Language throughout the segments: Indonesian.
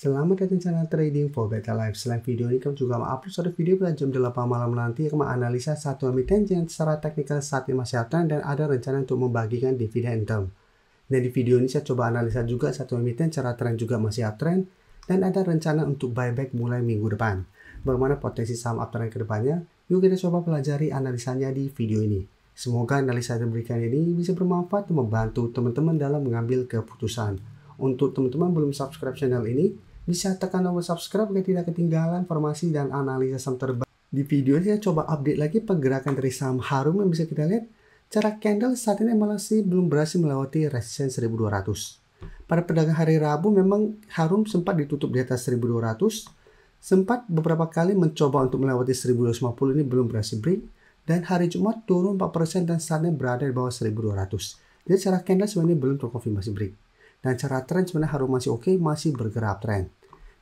Selamat datang di channel Trading for Better Life. Selain video ini, kami juga upload satu video pada jam 8 malam nanti yang menganalisa satu emiten yang secara teknikal saat ini masih uptrend dan ada rencana untuk membagikan dividen term. Dan di video ini saya coba analisa juga satu emiten secara tren juga masih uptrend dan ada rencana untuk buyback mulai minggu depan. Bagaimana potensi saham uptrend ke depannya? Yuk kita coba pelajari analisanya di video ini. Semoga analisa yang diberikan ini bisa bermanfaat dan membantu teman-teman dalam mengambil keputusan. Untuk teman-teman belum subscribe channel ini, bisa tekan tombol subscribe agar tidak ketinggalan informasi dan analisa saham terbaru. Di video ini saya coba update lagi pergerakan dari saham Harum yang bisa kita lihat. Cara candle saat ini masih belum berhasil melewati resisten 1200. Pada perdagangan hari Rabu memang Harum sempat ditutup di atas 1200. Sempat beberapa kali mencoba untuk melewati 1250 ini belum berhasil break. Dan hari Jumat turun 4% dan saat ini berada di bawah 1200. Jadi cara candle sebenarnya belum terkonfirmasi break. Dan cara tren sebenarnya Harum masih oke, masih bergerak tren.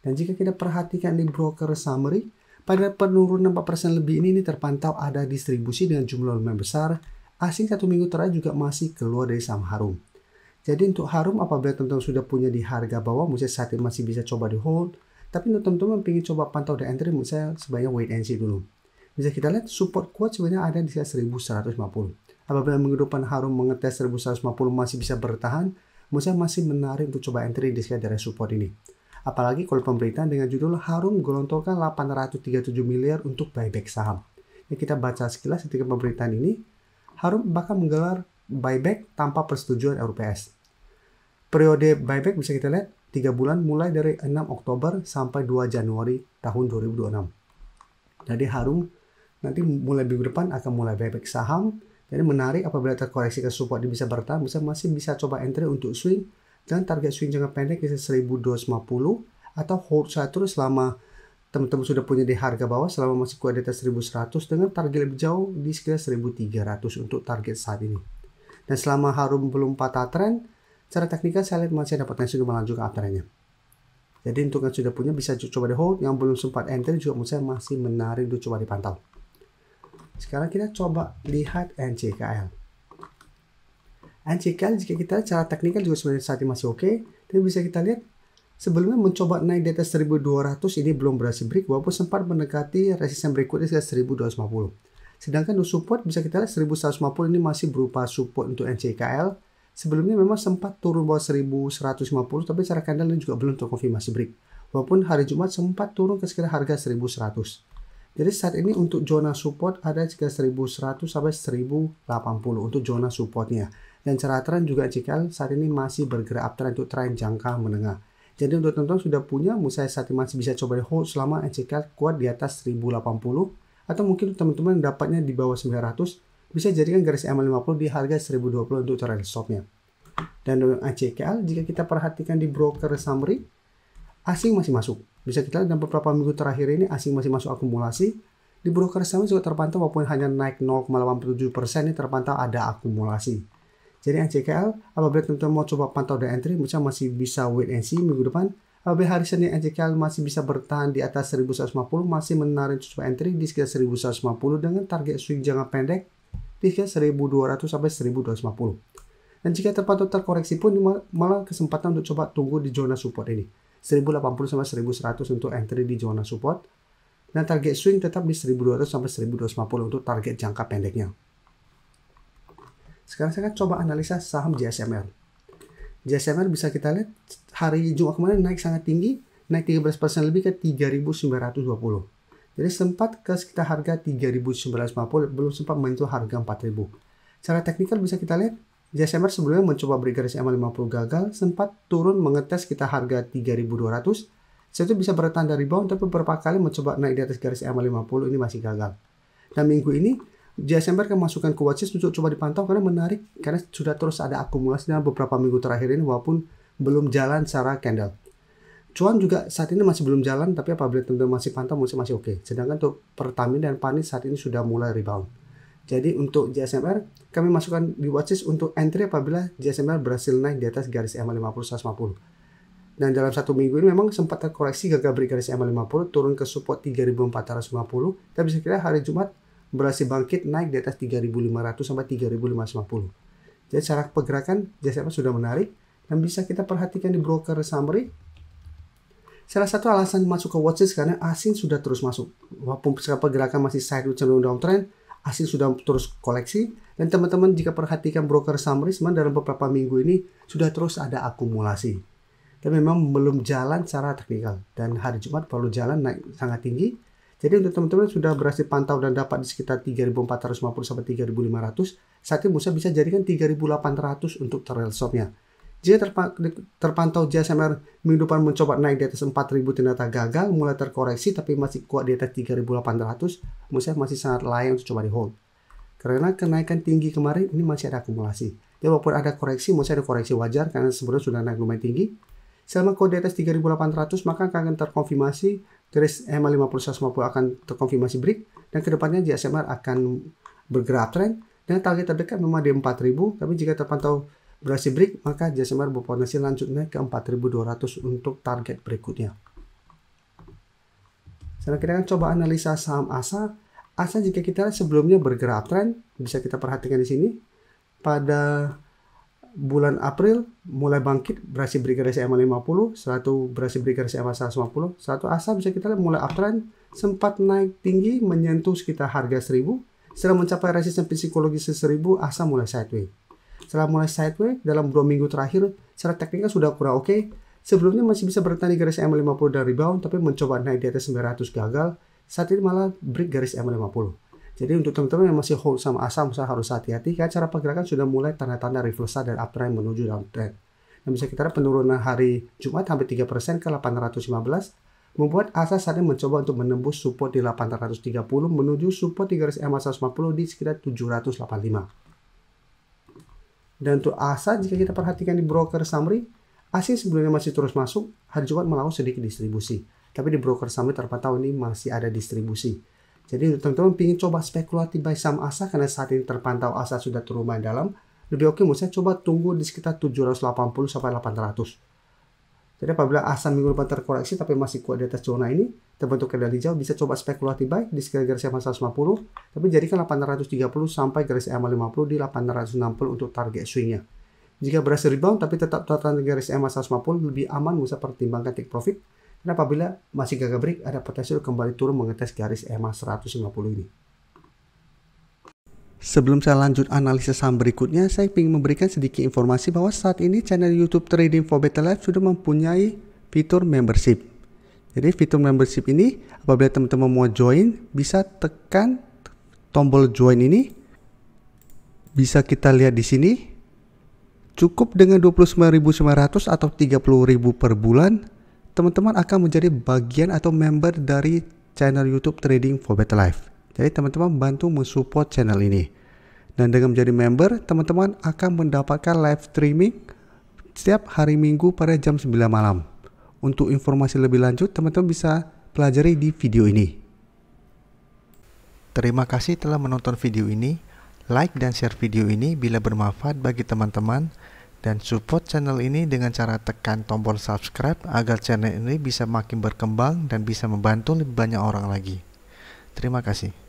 Dan jika kita perhatikan di broker summary, pada penurunan 4% lebih ini terpantau ada distribusi dengan jumlah lumayan besar. Asing satu minggu terakhir juga masih keluar dari saham Harum. Jadi untuk Harum apabila teman-teman sudah punya di harga bawah, mungkin saat ini masih bisa coba di hold. Tapi untuk teman-teman ingin coba pantau di entry, menurut saya sebaiknya wait and see dulu. Bisa kita lihat support kuat sebenarnya ada di 1150. Apabila minggu depan Harum mengetes 1150 masih bisa bertahan, menurut saya masih menarik untuk coba entry di sekitar daerah support ini. Apalagi kalau pemberitaan dengan judul Harum gelontorkan 837 miliar untuk buyback saham. Yang kita baca sekilas ketika pemberitaan ini, Harum bakal menggelar buyback tanpa persetujuan RUPS. Periode buyback bisa kita lihat 3 bulan mulai dari 6 Oktober sampai 2 Januari tahun 2026. Jadi Harum nanti mulai minggu depan akan mulai buyback saham. Jadi menarik apabila terkoreksi ke support dia bisa bertahan, masih bisa coba entry untuk swing dan target swing jangka pendek bisa 1250 atau hold saja terus selama teman-teman sudah punya di harga bawah selama masih kuat di atas 1100 dengan target lebih jauh di sekitar 1300 untuk target saat ini. Dan selama Harum belum patah tren, secara teknikal saya lihat masih ada potensi untuk melanjutkan uptrendnya. Jadi untuk yang sudah punya bisa coba di hold, yang belum sempat entry juga menurut saya masih menarik untuk coba dipantau. Sekarang kita coba lihat NCKL. NCKL jika kita lihat secara teknikal juga sebenarnya saat ini masih oke. Dan bisa kita lihat sebelumnya mencoba naik di atas 1200 ini belum berhasil break walaupun sempat mendekati resisten berikutnya sekitar 1250. Sedangkan untuk support bisa kita lihat 1150 ini masih berupa support untuk NCKL. Sebelumnya memang sempat turun bawah 1150 tapi secara candle ini juga belum terkonfirmasi break. Walaupun hari Jumat sempat turun ke sekitar harga 1100. Jadi saat ini untuk zona support ada sekitar 1100 sampai 1080 untuk zona supportnya. Dan cara tren juga NCKL saat ini masih bergerak uptrend untuk tren jangka menengah. Jadi untuk teman-teman sudah punya, saya saat ini masih bisa coba di hold selama NCKL kuat di atas 1080. Atau mungkin teman-teman dapatnya di bawah 900, bisa jadikan garis EMA50 di harga 1020 untuk target stopnya. Dan untuk NCKL jika kita perhatikan di broker summary, asing masih masuk. Bisa kita lihat dalam beberapa minggu terakhir ini asing masih masuk akumulasi. Di broker summary juga terpantau walaupun hanya naik 0,87% ini terpantau ada akumulasi. Jadi NCKL apabila teman-teman mau coba pantau dan entry misalnya masih bisa wait and see minggu depan. Apabila hari Senin NCKL masih bisa bertahan di atas 1150 masih menarik coba entry di sekitar 1150 dengan target swing jangka pendek di sekitar 1200 sampai 1250. Dan jika terpantau terkoreksi pun malah kesempatan untuk coba tunggu di zona support ini. 1080 sampai 1100 untuk entry di zona support. Dan target swing tetap di 1200 sampai 1250 untuk target jangka pendeknya. Sekarang saya akan coba analisa saham JSMR. JSMR bisa kita lihat hari Jumat kemarin naik sangat tinggi, naik 13% lebih ke 3.920. Jadi sempat ke sekitar harga 3.950, belum sempat menyentuh harga 4.000. Secara teknikal bisa kita lihat JSMR sebelumnya mencoba break garis EMA50 gagal, sempat turun mengetes kita harga 3.200. Setelah itu bisa bertahan dari bawah, tapi beberapa kali mencoba naik di atas garis EMA50 ini masih gagal. Dan minggu ini JSMR akan masukkan ke watchlist untuk coba dipantau karena menarik, karena sudah terus ada akumulasi dalam beberapa minggu terakhir ini walaupun belum jalan secara candle. Cuan juga saat ini masih belum jalan, tapi apabila teman-teman masih pantau masih oke. Sedangkan untuk Pertamina dan Panis saat ini sudah mulai rebound. Jadi untuk JSMR kami masukkan di watchlist untuk entry apabila JSMR berhasil naik di atas garis EMA50 150. Dan dalam satu minggu ini memang sempat terkoreksi gagal break garis EMA50 turun ke support 3.450. Tapi bisa kira hari Jumat berhasil bangkit naik di atas 3.500 sampai 3.550. Jadi cara pergerakan JSMR sudah menarik dan bisa kita perhatikan di broker summary. Salah satu alasan masuk ke watchlist karena asing sudah terus masuk. Walaupun pergerakan masih sideways cenderung downtrend, asing sudah terus koleksi. Dan teman-teman jika perhatikan broker summary, sebenarnya dalam beberapa minggu ini sudah terus ada akumulasi. Tapi memang belum jalan secara teknikal. Dan hari Jumat baru jalan naik sangat tinggi. Jadi untuk teman-teman sudah berhasil pantau dan dapat di sekitar 3.450 sampai 3.500, saat ini Musa bisa jadikan 3.800 untuk trail stopnya. Jika terpantau JSMR minggu depan mencoba naik di atas 4.000 ternyata gagal, mulai terkoreksi tapi masih kuat di atas 3.800, Musa masih sangat layak untuk coba di hold. Karena kenaikan tinggi kemarin ini masih ada akumulasi. Jadi walaupun ada koreksi, Musa ada koreksi wajar karena sebenarnya sudah naik lumayan tinggi. Selama kode di atas 3.800 maka akan terkonfirmasi garis EMA 50-150 akan terkonfirmasi break dan kedepannya JSMR akan bergerak uptrend dan target terdekat memang di 4.000, tapi jika terpantau berhasil break maka JSMR berpotensi lanjut naik ke 4.200 untuk target berikutnya. Sekarang kita akan coba analisa saham ASA. ASA jika kita lihat sebelumnya bergerak uptrend, bisa kita perhatikan di sini pada bulan April mulai bangkit, berhasil break garis EMA 50, setelah itu berhasil break garis EMA 150. Setelah itu ASA bisa kita lihat mulai uptrend, sempat naik tinggi menyentuh sekitar harga 1000. Setelah mencapai resisten psikologis 1000, ASA mulai sideways. Setelah mulai sideways dalam 2 minggu terakhir, secara teknikal sudah kurang oke. Sebelumnya masih bisa bertahan di garis EMA 50 dan rebound, tapi mencoba naik di atas 900 gagal. Saat ini malah break garis EMA 50. Jadi untuk teman-teman yang masih hold sama ASA, harus hati-hati karena cara pergerakan sudah mulai tanda-tanda reversal dan uptrend menuju downtrend. Dan bisa kita lihat penurunan hari Jumat hampir 3% ke 815 membuat ASA saat ini mencoba untuk menembus support di 830 menuju support di garis EMA 150 di sekitar 785. Dan untuk ASA jika kita perhatikan di broker summary, asing sebelumnya masih terus masuk, hari Jumat melakukan sedikit distribusi. Tapi di broker summary terpantau ini masih ada distribusi. Jadi untuk teman-teman ingin coba spekulatif buy saham ASA karena saat ini terpantau ASA sudah turun lumayan dalam, lebih oke menurut saya coba tunggu di sekitar 780 sampai 800. Jadi apabila ASA minggu depan terkoreksi tapi masih kuat di atas zona ini, terbentuk candle hijau, bisa coba spekulatif buy di sekitar garis EMA 150, tapi jadikan 830 sampai garis EMA 50 di 860 untuk target swingnya. Jika berhasil rebound tapi tetap tertahan di garis EMA 150, lebih aman bisa pertimbangkan take profit. Dan apabila masih gagal break, ada potensi kembali turun mengetes garis EMA 150 ini. Sebelum saya lanjut analisa saham berikutnya, saya ingin memberikan sedikit informasi bahwa saat ini channel YouTube Trading for Better Life sudah mempunyai fitur membership. Jadi fitur membership ini, apabila teman-teman mau join, bisa tekan tombol join ini. Bisa kita lihat di sini. Cukup dengan 29.900 atau 30.000 per bulan, teman-teman akan menjadi bagian atau member dari channel YouTube Trading for Better Life. Jadi teman-teman bantu mensupport channel ini. Dan dengan menjadi member, teman-teman akan mendapatkan live streaming setiap hari Minggu pada jam 9 malam. Untuk informasi lebih lanjut, teman-teman bisa pelajari di video ini. Terima kasih telah menonton video ini. Like dan share video ini bila bermanfaat bagi teman-teman. Dan support channel ini dengan cara tekan tombol subscribe agar channel ini bisa makin berkembang dan bisa membantu lebih banyak orang lagi. Terima kasih.